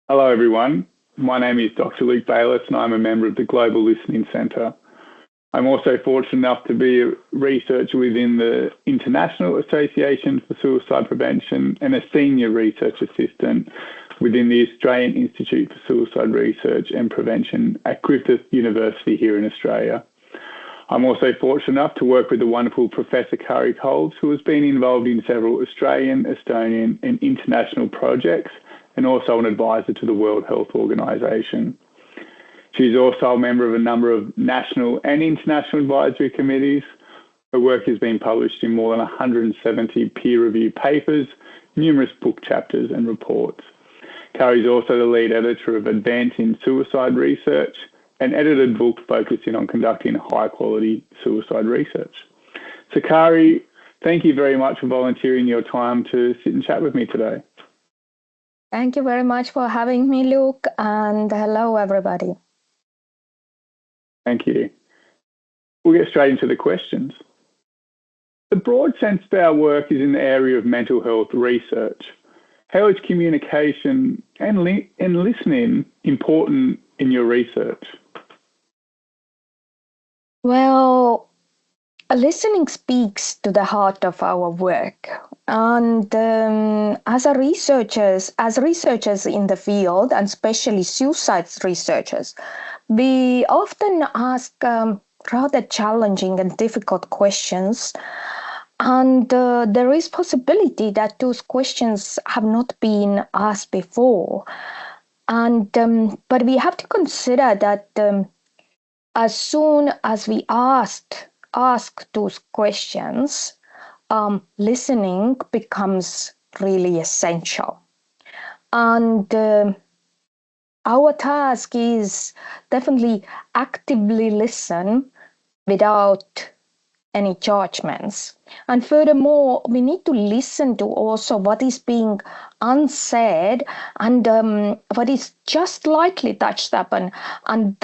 Hello, everyone. My name is Dr. Luke Bayliss, and I'm a member of the Global Listening Centre. I'm also fortunate enough to be a researcher within the International Association for Suicide Prevention and a senior research assistant within the Australian Institute for Suicide Research and Prevention at Griffith University here in Australia. I'm also fortunate enough to work with the wonderful Professor Kairi Kolves, who has been involved in several Australian, Estonian and international projects, and also an advisor to the World Health Organization. She's also a member of a number of national and international advisory committees. Her work has been published in more than 170 peer-reviewed papers, numerous book chapters and reports. Kairi is also the lead editor of Advancing Suicide Research, an edited book focusing on conducting high-quality suicide research. So Kairi, thank you very much for volunteering your time to sit and chat with me today. Thank you very much for having me, Luke, and hello, everybody. Thank you. We'll get straight into the questions. The broad sense of our work is in the area of mental health research. How is communication and listening important in your research? Well, listening speaks to the heart of our work. And as researchers in the field, and especially suicide researchers, we often ask rather challenging and difficult questions. And there is possibility that those questions have not been asked before. And but we have to consider that as soon as we ask those questions, listening becomes really essential. And our task is definitely actively listen without any judgments. And furthermore, we need to listen to also what is being unsaid and what is just lightly touched upon. And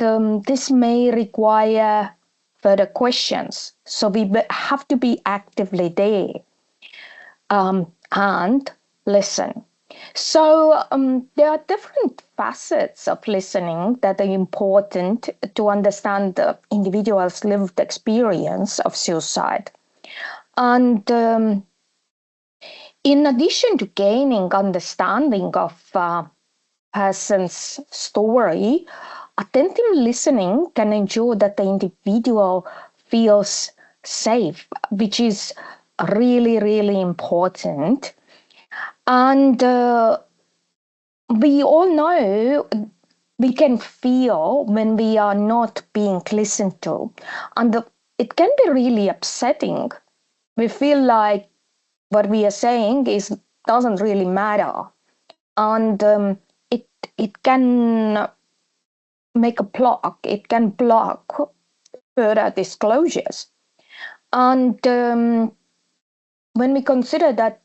this may require further questions. So we have to be actively there and listen. So there are different facets of listening that are important to understand the individual's lived experience of suicide. And in addition to gaining understanding of a person's story, attentive listening can ensure that the individual feels safe, which is really, really important. And we all know we can feel when we are not being listened to. And it can be really upsetting. We feel like what we are saying doesn't really matter. And it can make a block. It can block further disclosures. And when we consider that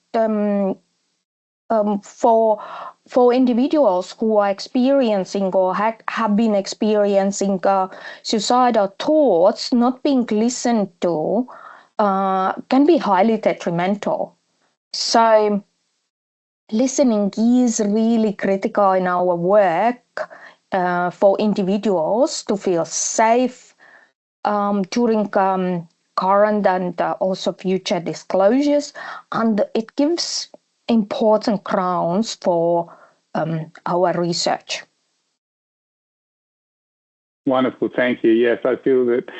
for individuals who are experiencing or have been experiencing suicidal thoughts, not being listened to can be highly detrimental. So listening is really critical in our work for individuals to feel safe during current and also future disclosures, and it gives important grounds for our research. Wonderful, thank you. Yes, I feel that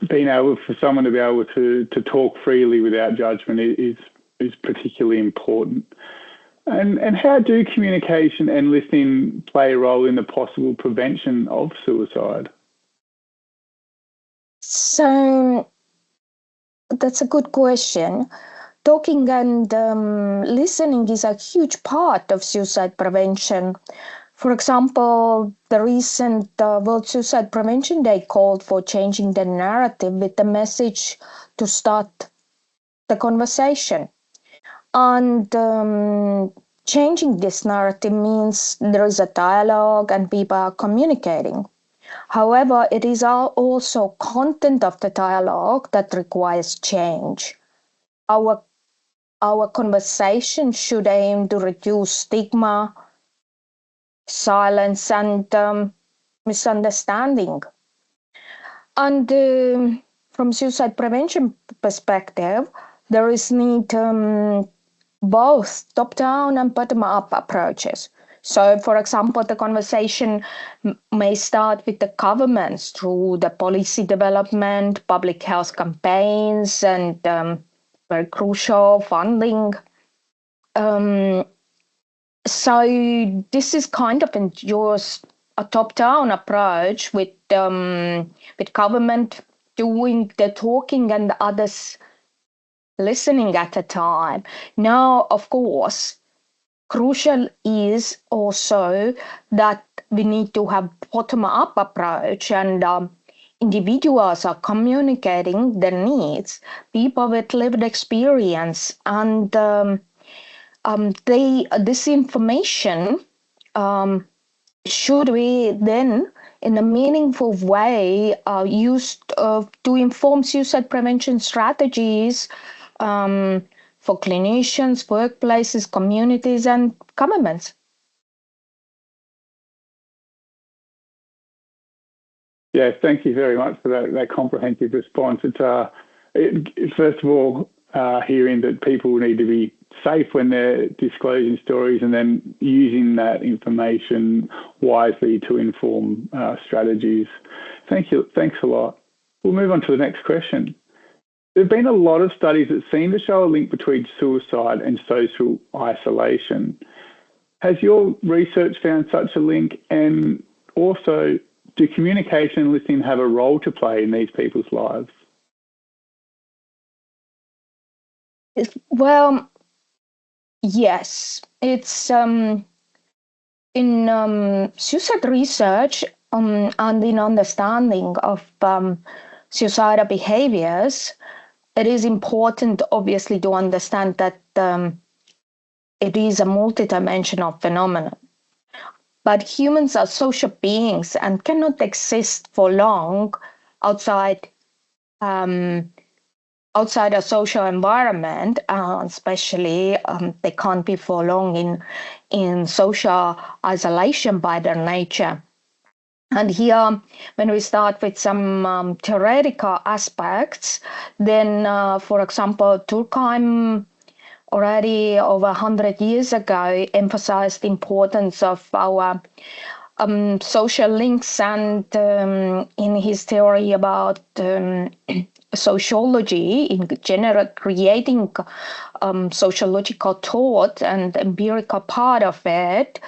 being able for someone to be able to talk freely without judgment is particularly important. And how do communication and listening play a role in the possible prevention of suicide? So that's a good question. Talking and listening is a huge part of suicide prevention. For example, the recent World Suicide Prevention Day called for changing the narrative with the message to start the conversation. And changing this narrative means there is a dialogue and people are communicating. However, it is also content of the dialogue that requires change. Our conversation should aim to reduce stigma, silence, and misunderstanding. And from suicide prevention perspective, there is need both top-down and bottom-up approaches. So, for example, the conversation may start with the governments through the policy development, public health campaigns, and very crucial funding. So this is kind of endures a top-down approach with government doing the talking and others listening at a time. Now, of course, crucial is also that we need to have bottom-up approach, and individuals are communicating their needs, people with lived experience, and this information should be then in a meaningful way used to inform suicide prevention strategies for clinicians, workplaces, communities, and governments. Yeah, thank you very much for that comprehensive response. First of all, hearing that people need to be safe when they're disclosing stories, and then using that information wisely to inform strategies. Thank you. Thanks a lot. We'll move on to the next question. There have been a lot of studies that seem to show a link between suicide and social isolation. Has your research found such a link? And also, do communication and listening have a role to play in these people's lives? Well, yes. It's in suicide research and in understanding of suicidal behaviors, it is important, obviously, to understand that it is a multidimensional phenomenon. But humans are social beings and cannot exist for long outside outside a social environment, especially they can't be for long in social isolation by their nature. And here, when we start with some theoretical aspects, then, for example, Durkheim already over 100 years ago emphasized the importance of our social links, and in his theory about sociology in general, creating sociological thought and empirical part of it,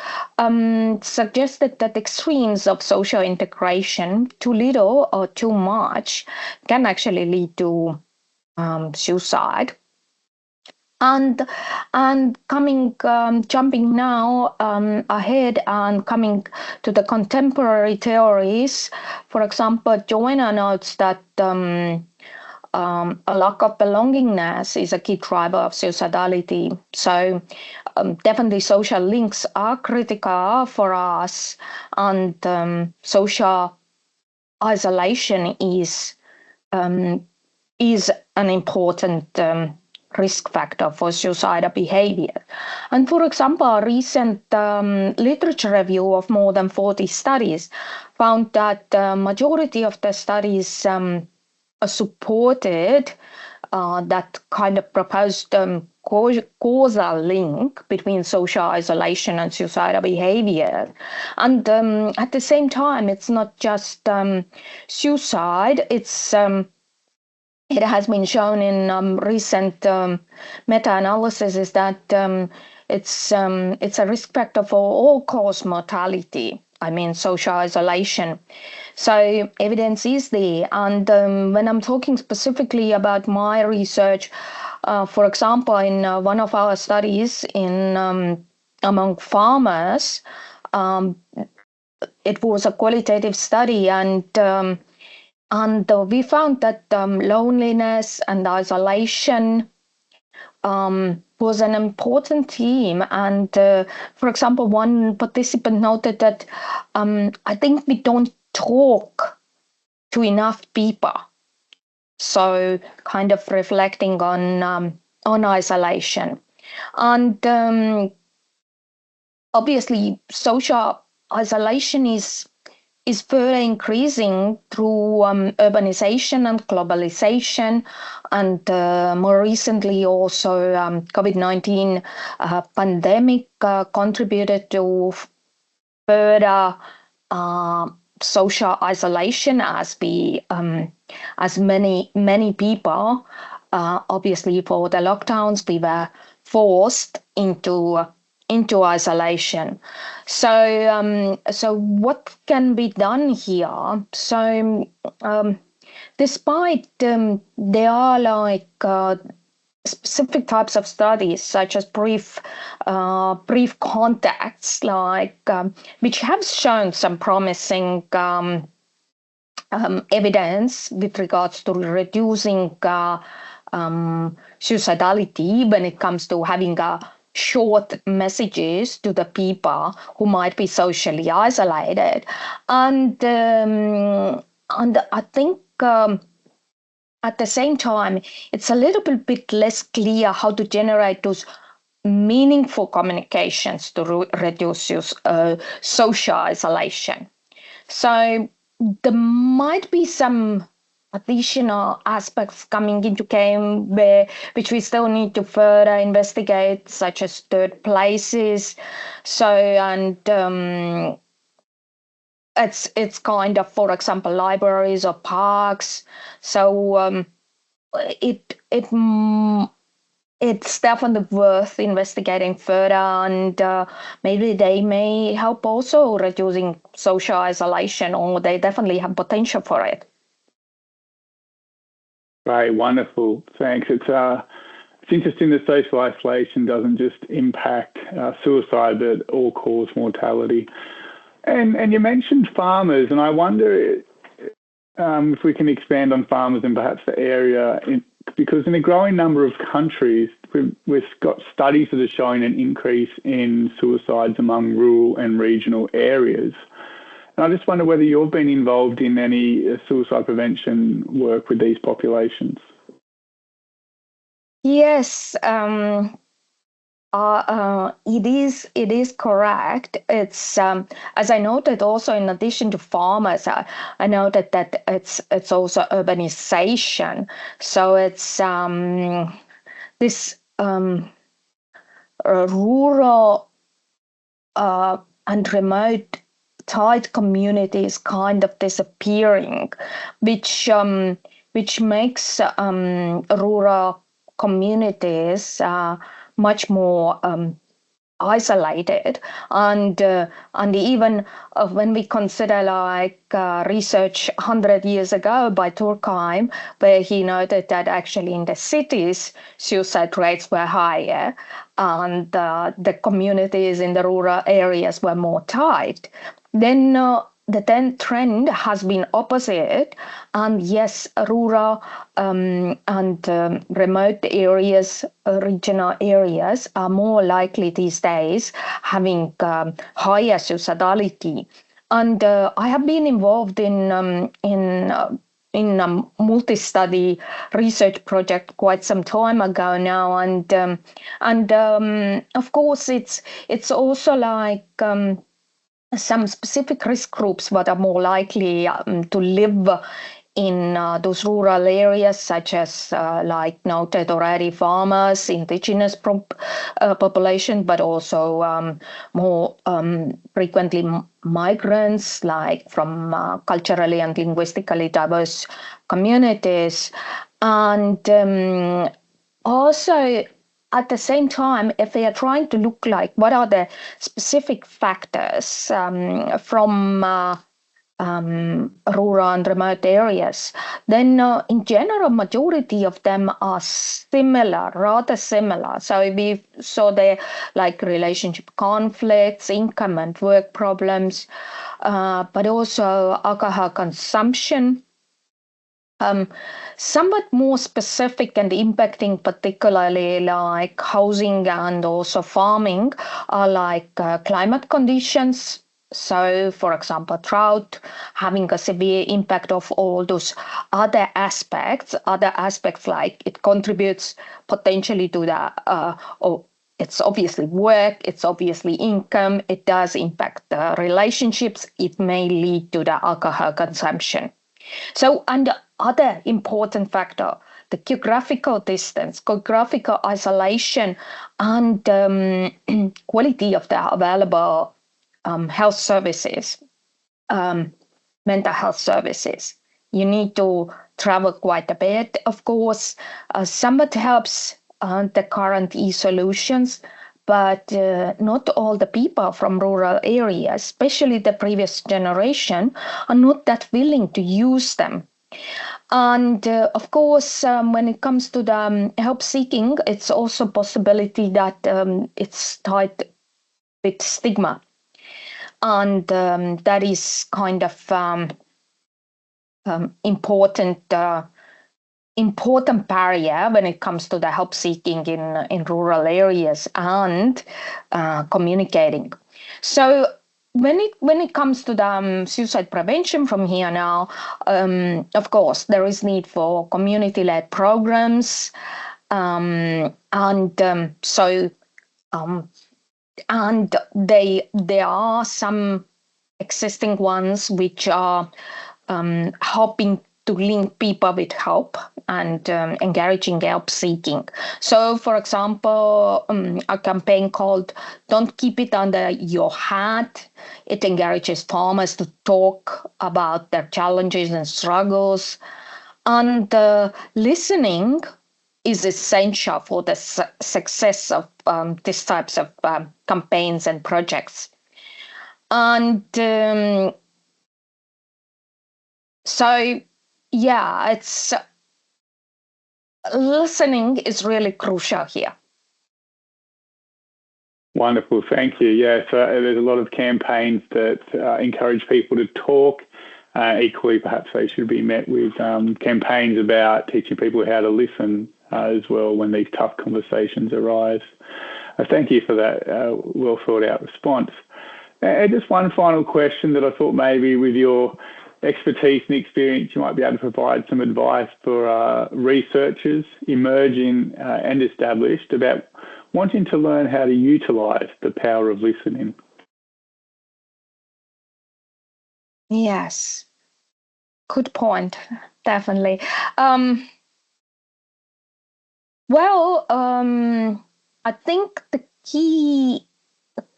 suggested that extremes of social integration, too little or too much, can actually lead to suicide. And jumping now ahead and coming to the contemporary theories, for example, Joanna notes that a lack of belongingness is a key driver of suicidality. So definitely social links are critical for us, and social isolation is an important risk factor for suicidal behavior. And for example, a recent literature review of more than 40 studies found that the majority of the studies supported that kind of proposed causal link between social isolation and suicidal behavior. And at the same time, it's not just suicide, it has been shown in recent meta-analysis is that it's a risk factor for all-cause mortality. I mean, social isolation. So evidence is there. And when I'm talking specifically about my research, for example, in one of our studies in among farmers, it was a qualitative study, and we found that loneliness and isolation was an important theme. And for example, one participant noted that I think we don't talk to enough people. So kind of reflecting on isolation. And obviously, social isolation is further increasing through urbanization and globalization, and more recently also COVID-19 pandemic contributed to further social isolation as many people obviously for the lockdowns we were forced into isolation. So what can be done here? So despite there are like specific types of studies such as brief contacts like which have shown some promising evidence with regards to reducing suicidality when it comes to having short messages to the people who might be socially isolated, and I think at the same time it's a little bit less clear how to generate those meaningful communications to reduce social isolation. So there might be some additional aspects coming into game which we still need to further investigate, such as third places. So and it's kind of, for example, libraries or parks. So it's definitely worth investigating further, and maybe they may help also reducing social isolation, or they definitely have potential for it. Right, wonderful. Thanks. It's interesting that social isolation doesn't just impact suicide, but all cause mortality. And you mentioned farmers, and I wonder if we can expand on farmers and perhaps the area, because in a growing number of countries, we've got studies that are showing an increase in suicides among rural and regional areas. And I just wonder whether you've been involved in any suicide prevention work with these populations. Yes, it is correct. It's as I noted also, in addition to farmers, I noted that it's also urbanization. So it's this rural and remote tight communities kind of disappearing, which makes rural communities much more isolated, and even when we consider like research 100 years ago by Durkheim, where he noted that actually in the cities suicide rates were higher and the communities in the rural areas were more tight, then the trend has been opposite, and yes, rural and remote areas, regional areas are more likely these days having higher suicidality. And I have been involved in a multi-study research project quite some time ago now, and of course it's also like some specific risk groups that are more likely to live in those rural areas, such as like noted already, farmers, indigenous population, but also more frequently migrants, like from culturally and linguistically diverse communities. And also, at the same time, if we are trying to look like what are the specific factors from rural and remote areas, then in general, majority of them are similar, rather similar. So we saw the like relationship conflicts, income and work problems, but also alcohol consumption. Somewhat more specific and impacting particularly like housing and also farming are like climate conditions. So, for example, drought having a severe impact of all those other aspects like it contributes potentially to the or it's obviously work, it's obviously income, it does impact the relationships, it may lead to the alcohol consumption. So, and the other important factor, the geographical distance, geographical isolation, and quality of the available health services, mental health services. You need to travel quite a bit, of course. Somewhat helps the current e-solutions, but not all the people from rural areas, especially the previous generation, are not that willing to use them. And of course, when it comes to the help seeking, it's also a possibility that it's tied with stigma. And that is kind of important barrier when it comes to the help seeking in rural areas and communicating. So when it comes to the suicide prevention from here now, of course there is need for community-led programs, and there are some existing ones which are helping to link people with help and encouraging help seeking. So, for example, a campaign called Don't Keep It Under Your Hat. It encourages farmers to talk about their challenges and struggles. And listening is essential for the success of these types of campaigns and projects. And so, yeah, it's listening is really crucial here. Wonderful, thank you. Yeah, so there's a lot of campaigns that encourage people to talk. Equally, perhaps they should be met with campaigns about teaching people how to listen as well when these tough conversations arise. Thank you for that well thought out response. And just one final question that I thought maybe with your expertise and experience, you might be able to provide some advice for researchers emerging and established about wanting to learn how to utilise the power of listening. Yes, good point, definitely. I think the key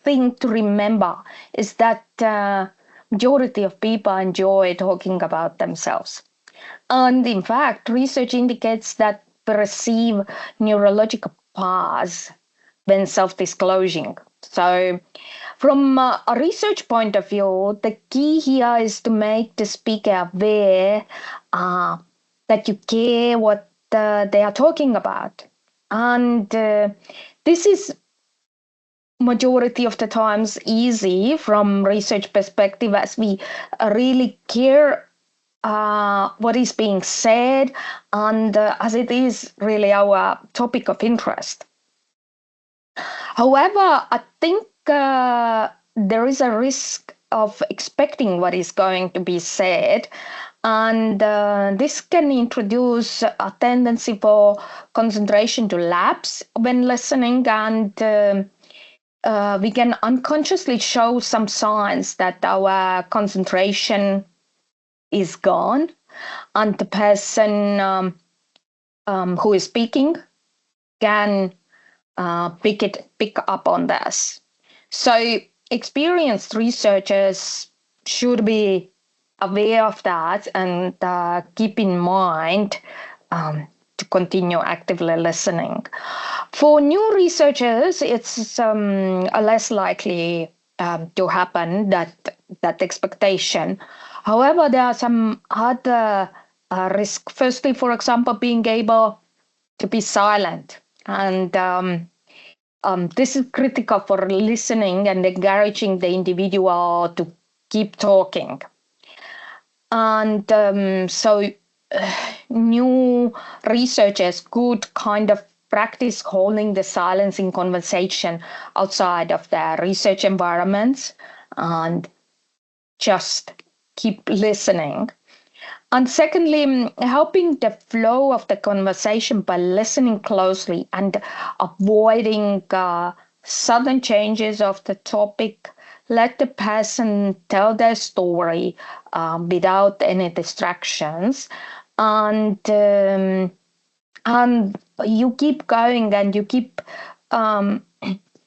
thing to remember is that majority of people enjoy talking about themselves. And in fact, research indicates that perceive neurological pause when self-disclosing. So from a research point of view, the key here is to make the speaker aware that you care what they are talking about. And this is majority of the times easy from research perspective, as we really care what is being said, and as it is really our topic of interest. However, I think there is a risk of expecting what is going to be said, and this can introduce a tendency for concentration to lapse when listening, and we can unconsciously show some signs that our concentration is gone, and the person who is speaking can pick up on this. So experienced researchers should be aware of that and keep in mind to continue actively listening. For new researchers, it's less likely to happen, that expectation. However, there are some other risks. Firstly, for example, being able to be silent. And this is critical for listening and encouraging the individual to keep talking. And so new researchers could kind of practice holding the silence in conversation outside of their research environments and just keep listening. And secondly, helping the flow of the conversation by listening closely and avoiding sudden changes of the topic. Let the person tell their story without any distractions. And you keep going and you keep um,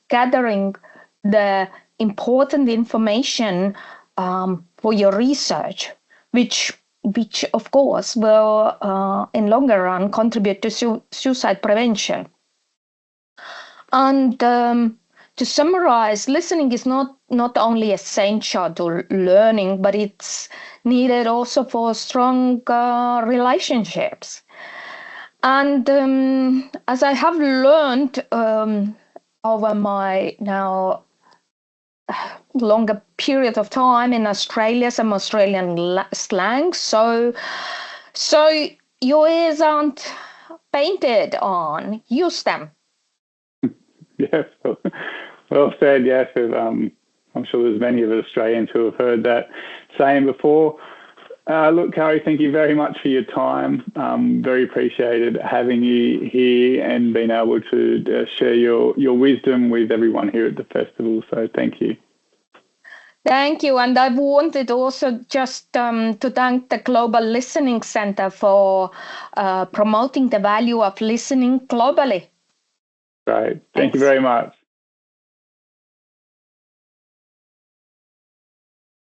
gathering the important information for your research, which of course will in longer run contribute to suicide prevention. And to summarize, listening is not only essential to learning, but it's needed also for strong relationships. And as I have learned over my now longer period of time in Australia, some Australian slang, so your ears aren't painted on. Use them. Yes, well said. Yes, I'm sure there's many of Australians who have heard that saying before. Look, Kairi, thank you very much for your time. Very appreciated having you here and being able to share your wisdom with everyone here at the festival. So thank you. Thank you. And I wanted also just to thank the Global Listening Center for promoting the value of listening globally. Great. Thank you very much.